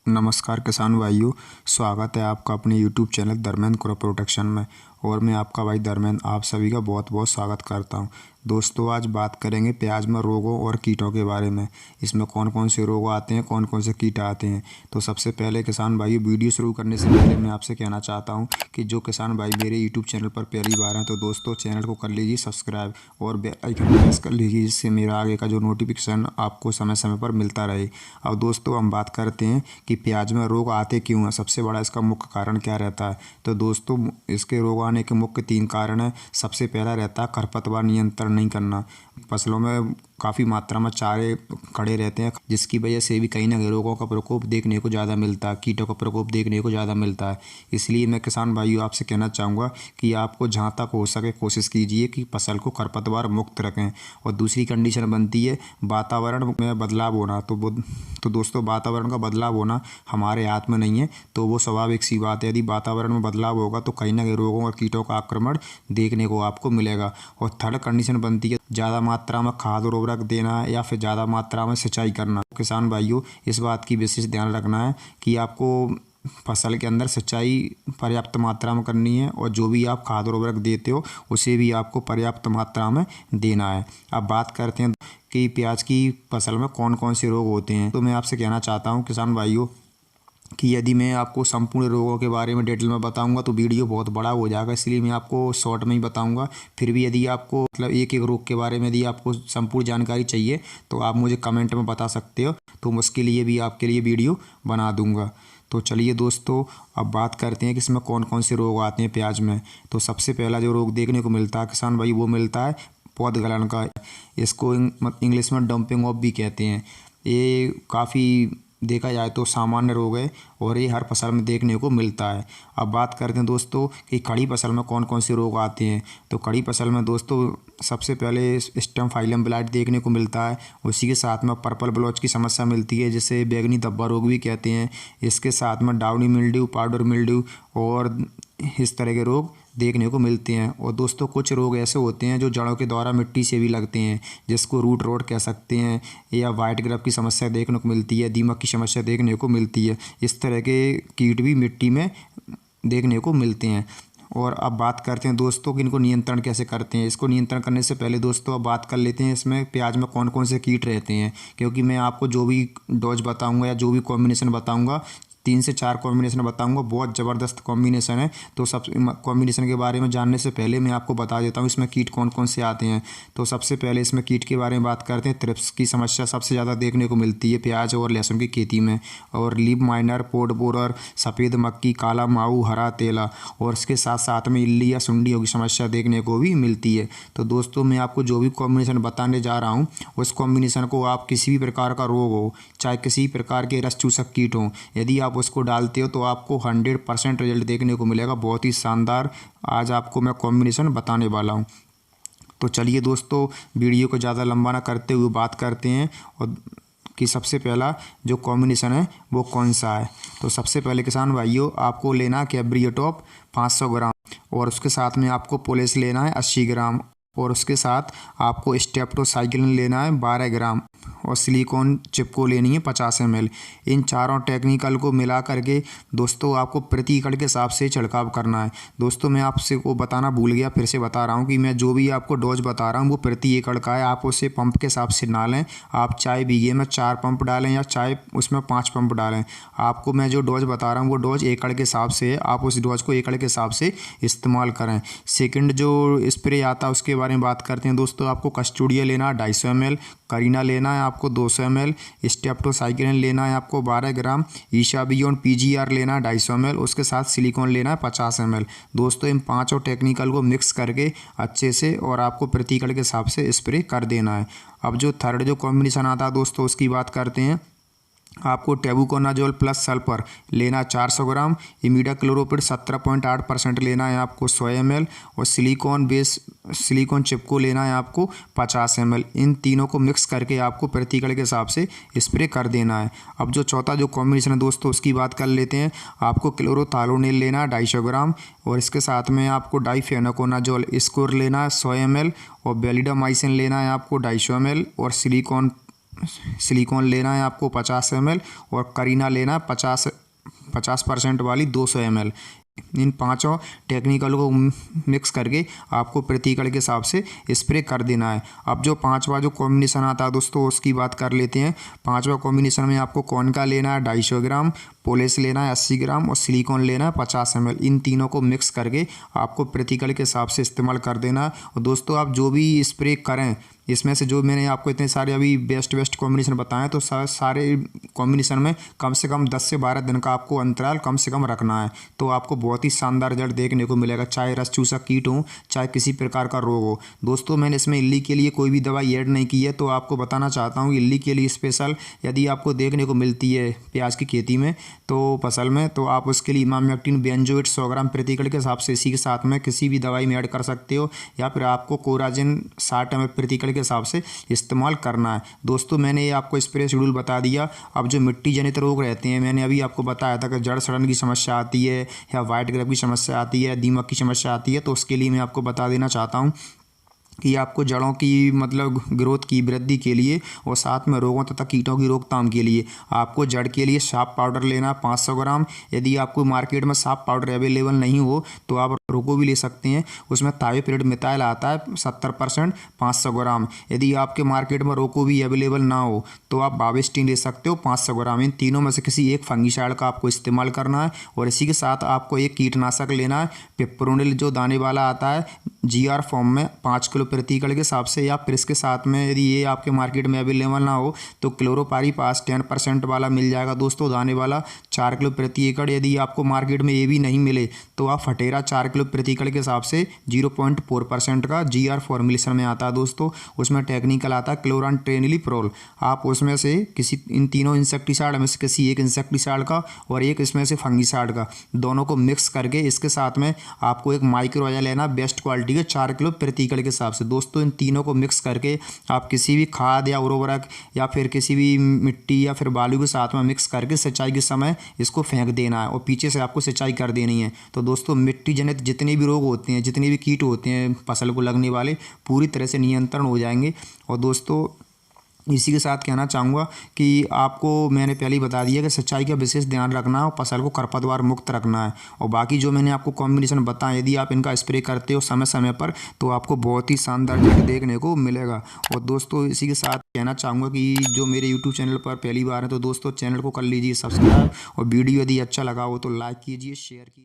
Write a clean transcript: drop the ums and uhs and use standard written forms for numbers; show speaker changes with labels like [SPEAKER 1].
[SPEAKER 1] नमस्कार किसान भाइयों। स्वागत है आपका अपने YouTube channel Dharmendra crop protection में। और मैं आपका भाई धर्मेंद्र आप सभी का बहुत बहुत स्वागत करता हूं। दोस्तों, आज बात करेंगे प्याज में रोगों और कीटों के बारे में। इसमें कौन कौन से रोग आते हैं, कौन कौन से कीट आते हैं। तो सबसे पहले किसान भाइयों, वीडियो शुरू करने से पहले मैं आपसे कहना चाहता हूं कि जो किसान भाई मेरे YouTube चैनल पर पहली बार हैं तो दोस्तों चैनल को कर लीजिए सब्सक्राइब और बेल आइकन प्रेस कर लीजिए, जिससे मेरा आगे का जो नोटिफिकेशन आपको समय समय पर मिलता रहे। अब दोस्तों हम बात करते हैं कि प्याज में रोग आते क्यों हैं, सबसे बड़ा इसका मुख्य कारण क्या रहता है। तो दोस्तों इसके रोग आने के मुख्य 3 कारण हैं। सबसे पहला रहता है खरपतवार नियंत्रण नहीं करना। फसलों में काफ़ी मात्रा में चारे खड़े रहते हैं, जिसकी वजह से भी कहीं ना कहीं रोगों का प्रकोप देखने को ज़्यादा मिलता है, कीटों का प्रकोप देखने को ज़्यादा मिलता है। इसलिए मैं किसान भाइयों आपसे कहना चाहूँगा कि आपको जहाँ तक हो सके कोशिश कीजिए कि फसल को खरपतवार मुक्त रखें। और दूसरी कंडीशन बनती है वातावरण में बदलाव होना। तो दोस्तों वातावरण का बदलाव होना हमारे हाथ में नहीं है, तो वो स्वाभाविक सी बात है। यदि वातावरण में बदलाव होगा तो कहीं ना कहीं रोगों और कीटों का आक्रमण देखने को आपको मिलेगा। और थर्ड कंडीशन बनती है ज़्यादा मात्रा में खाद और उर्वरक देना या फिर ज़्यादा मात्रा में सिंचाई करना। किसान भाइयों इस बात की विशेष ध्यान रखना है कि आपको फसल के अंदर सिंचाई पर्याप्त मात्रा में करनी है, और जो भी आप खाद और उर्वरक देते हो उसे भी आपको पर्याप्त मात्रा में देना है। अब बात करते हैं कि प्याज की फसल में कौन कौन से रोग होते हैं। तो मैं आपसे कहना चाहता हूँ किसान भाइयों कि यदि मैं आपको संपूर्ण रोगों के बारे में डिटेल में बताऊंगा तो वीडियो बहुत बड़ा हो जाएगा, इसलिए मैं आपको शॉर्ट में ही बताऊंगा। फिर भी यदि आपको मतलब एक एक रोग के बारे में यदि आपको संपूर्ण जानकारी चाहिए तो आप मुझे कमेंट में बता सकते हो, तो मैं उसके लिए भी आपके लिए वीडियो बना दूंगा। तो चलिए दोस्तों अब बात करते हैं कि इसमें कौन कौन से रोग आते हैं प्याज में। तो सबसे पहला जो रोग देखने को मिलता है किसान भाई, वो मिलता है पौध गलन का। इसको इंग्लिश में डंपिंग ऑफ भी कहते हैं। ये काफ़ी देखा जाए तो सामान्य रोग है और ये हर फसल में देखने को मिलता है। अब बात करते हैं दोस्तों कि खड़ी फसल में कौन कौन से रोग आते हैं। तो खड़ी फसल में दोस्तों सबसे पहले स्टेम फाइलम ब्लाइट देखने को मिलता है। उसी के साथ में पर्पल ब्लॉच की समस्या मिलती है, जिसे बैंगनी धब्बा रोग भी कहते हैं। इसके साथ में डाउनी मिल्ड्यू, पाउडर मिल्ड्यू और इस तरह के रोग देखने को मिलते हैं। और दोस्तों कुछ रोग ऐसे होते हैं जो जड़ों के द्वारा मिट्टी से भी लगते हैं, जिसको रूट रोट कह सकते हैं, या वाइट ग्रब की समस्या देखने को मिलती है, दीमक की समस्या देखने को मिलती है। इस तरह के कीट भी मिट्टी में देखने को मिलते हैं। और अब बात करते हैं दोस्तों कि इनको नियंत्रण कैसे करते हैं। इसको नियंत्रण करने से पहले दोस्तों अब बात कर लेते हैं इसमें प्याज में कौन कौन से कीट रहते हैं, क्योंकि मैं आपको जो भी डोज बताऊंगा या जो भी कॉम्बिनेशन बताऊंगा 3 से 4 कॉम्बिनेशन बताऊंगा, बहुत ज़बरदस्त कॉम्बिनेशन है। तो सब कॉम्बिनेशन के बारे में जानने से पहले मैं आपको बता देता हूँ इसमें कीट कौन कौन से आते हैं। तो सबसे पहले इसमें कीट के बारे में बात करते हैं। थ्रिप्स की समस्या सबसे ज़्यादा देखने को मिलती है प्याज और लहसुन की खेती में। और लीफ माइनर, पोड बोरर, सफ़ेद मक्खी, काला माऊ, हरा तेला, और इसके साथ साथ में इल्ली या सुंडियों की समस्या देखने को भी मिलती है। तो दोस्तों मैं आपको जो भी कॉम्बिनेशन बताने जा रहा हूँ उस कॉम्बिनेशन को आप किसी भी प्रकार का रोग हो, चाहे किसी प्रकार के रस चूसक कीट हों, यदि आप उसको डालते हो तो आपको 100% रिजल्ट देखने को मिलेगा। बहुत ही शानदार आज आपको मैं कॉम्बिनेशन बताने वाला हूँ। तो चलिए दोस्तों वीडियो को ज़्यादा लंबा ना करते हुए बात करते हैं और कि सबसे पहला जो कॉम्बिनेशन है वो कौन सा है। तो सबसे पहले किसान भाइयों आपको लेना है कैब्रियोटॉप 500 ग्राम, और उसके साथ में आपको पोलिस लेना है 80 ग्राम, और उसके साथ आपको स्टेप्टोसाइक्लिन लेना है 12 ग्राम, और सिलिकॉन चिपको लेनी है 50 ml। इन चारों टेक्निकल को मिला करके दोस्तों आपको प्रति एकड़ के हिसाब से छिड़काव करना है। दोस्तों मैं आपसे को बताना भूल गया, फिर से बता रहा हूँ कि मैं जो भी आपको डोज बता रहा हूँ वो प्रति एकड़ का है। आप उसे पंप के हिसाब से ना लें। आप चाहे बीघे में 4 पंप डालें या चाहे उसमें 5 पंप डालें, आपको मैं जो डोज बता रहा हूँ वो डोज एकड़ के हिसाब से है। आप उस डोज को एकड़ के हिसाब से इस्तेमाल करें। सेकेंड जो स्प्रे आता है उसके बारे में बात करते हैं दोस्तों। आपको कस्टोडिया लेना है 250 ml, करीना लेना है आपको 200 ml, स्टेप्टोसाइक्लिन लेना है आपको 12 ग्राम, ईशाबियोन PGR लेना है 250 ml, उसके साथ सिलिकॉन लेना है 50 ml। दोस्तों इन पांचों टेक्निकल को मिक्स करके अच्छे से और आपको प्रति एकड़ के हिसाब से स्प्रे कर देना है। अब जो थर्ड जो कॉम्बिनेशन आता है दोस्तों उसकी बात करते हैं। आपको टेबुकोनाजोल प्लस सल्फर लेना 400 ग्राम, इमिडाक्लोरोपिड 17.8% लेना है आपको 100 ml, और सिलिकॉन चिपको लेना है आपको 50 ml। इन तीनों को मिक्स करके आपको प्रति एकड़ के हिसाब से स्प्रे कर देना है। अब जो चौथा जो कॉम्बिनेशन है दोस्तों उसकी बात कर लेते हैं। आपको क्लोरोथालोनिल लेना है 250 ग्राम, और इसके साथ में आपको डाइफेनोकोनाजोल स्कोर लेना है 100 ml, और बेलिडामाइसिन लेना है आपको 250 ml, और सिलिकॉन सिलिकॉन लेना है आपको 50 ml और करीना लेना है 50% वाली 200 ml। इन पांचों टेक्निकल को मिक्स करके आपको प्रति एकड़ के हिसाब से स्प्रे कर देना है। अब जो पांचवा जो कॉम्बिनेशन आता है दोस्तों उसकी बात कर लेते हैं। पांचवा कॉम्बिनेशन में आपको कौन का लेना है 250 ग्राम, पोलिश लेना है 80 ग्राम और सिलिकॉन लेना है 50 ml। इन तीनों को मिक्स करके आपको प्रति एकड़ के हिसाब से इस्तेमाल कर देना है। और दोस्तों आप जो भी स्प्रे करें इसमें से जो मैंने आपको इतने सारे अभी बेस्ट कॉम्बिनेशन बताएं तो सारे कॉम्बिनेशन में कम से कम 10 से 12 दिन का आपको अंतराल कम से कम रखना है, तो आपको बहुत ही शानदार रिजल्ट देखने को मिलेगा, चाहे रस चूसा कीट हो चाहे किसी प्रकार का रोग हो। दोस्तों मैंने इसमें इल्ली के लिए कोई भी दवाई ऐड नहीं की है, तो आपको बताना चाहता हूँ इल्ली के लिए स्पेशल यदि आपको देखने को मिलती है प्याज की खेती में तो फसल में, तो आप उसके लिए इमामेक्टिन बेंजोएट 100 ग्राम प्रति एकड़ के हिसाब से इसी के साथ में किसी भी दवाई में ऐड कर सकते हो, या फिर आपको कोराजिन 60 ml प्रति एकड़ के हिसाब से इस्तेमाल करना है। दोस्तों मैंने ये आपको स्प्रे शेड्यूल बता दिया। अब जो मिट्टी जनित रोग रहते हैं मैंने अभी आपको बताया था कि जड़ सड़न की समस्या आती है या वाइट ग्रेप की समस्या आती है, दीमक की समस्या आती है, तो उसके लिए मैं आपको बता देना चाहता हूँ कि आपको जड़ों की मतलब ग्रोथ की वृद्धि के लिए और साथ में रोगों तथा कीटों की रोकथाम के लिए आपको जड़ के लिए साफ पाउडर लेना 500 ग्राम। यदि आपको मार्केट में साफ पाउडर अवेलेबल नहीं हो तो आप रोको भी ले सकते हैं, उसमें थायोप्रिड मिथाइल आता है 70% 500 ग्राम। यदि आपके मार्केट में रोको भी अवेलेबल ना हो तो आप बाविस्टीन ले सकते हो 500 ग्राम। इन तीनों में से किसी एक फंगिसाइड का आपको इस्तेमाल करना है। और इसी के साथ आपको एक कीटनाशक लेना है पिप्रोनिल जो दाने वाला आता है GR फॉर्म में 5 किलो प्रति एकड़ के हिसाब से, या फिर इसके साथ में यदि ये आपके मार्केट में अवेलेबल ना हो तो क्लोरोपारीपास 10% वाला मिल जाएगा दोस्तों दाने वाला 4 किलो प्रति एकड़। यदि आपको मार्केट में ये भी नहीं मिले तो आप फटेरा 4 किलो प्रति एकड़ के हिसाब से 0.4% का GR फॉर्मुलेशन में आता है दोस्तों, उसमें टेक्निकल आता है क्लोरान-ट्रेनिलीप्रोल। आप उसमें से किसी इन तीनों इंसेक्टिसाइड में से किसी एक इंसेक्टिसाइड का और एक इसमें से फंगिसाइड का दोनों को मिक्स करके इसके साथ में आपको एक माइक्रोया लेना बेस्ट क्वालिटी के 4 किलो प्रति एकड़ के हिसाब से। दोस्तों इन तीनों को मिक्स करके आप किसी भी खाद या उर्वरक या फिर किसी भी मिट्टी या फिर बालू के साथ में मिक्स करके सिंचाई के समय इसको फेंक देना है और पीछे से आपको सिंचाई कर देनी है। तो दोस्तों मिट्टी जनित जितने भी रोग होते हैं, जितने भी कीट होते हैं फसल को लगने वाले, पूरी तरह से नियंत्रण हो जाएंगे। और दोस्तों इसी के साथ कहना चाहूँगा कि आपको मैंने पहले ही बता दिया कि सिंचाई का विशेष ध्यान रखना है और फसल को खरपतवार मुक्त रखना है। और बाकी जो मैंने आपको कॉम्बिनेशन बताया यदि आप इनका स्प्रे करते हो समय समय पर तो आपको बहुत ही शानदार रिजल्ट देखने को मिलेगा। और दोस्तों इसी के साथ कहना चाहूँगा कि जो मेरे यूट्यूब चैनल पर पहली बार है तो दोस्तों चैनल को कर लीजिए सब्सक्राइब, और वीडियो यदि अच्छा लगा हो तो लाइक कीजिए, शेयर कीजिए।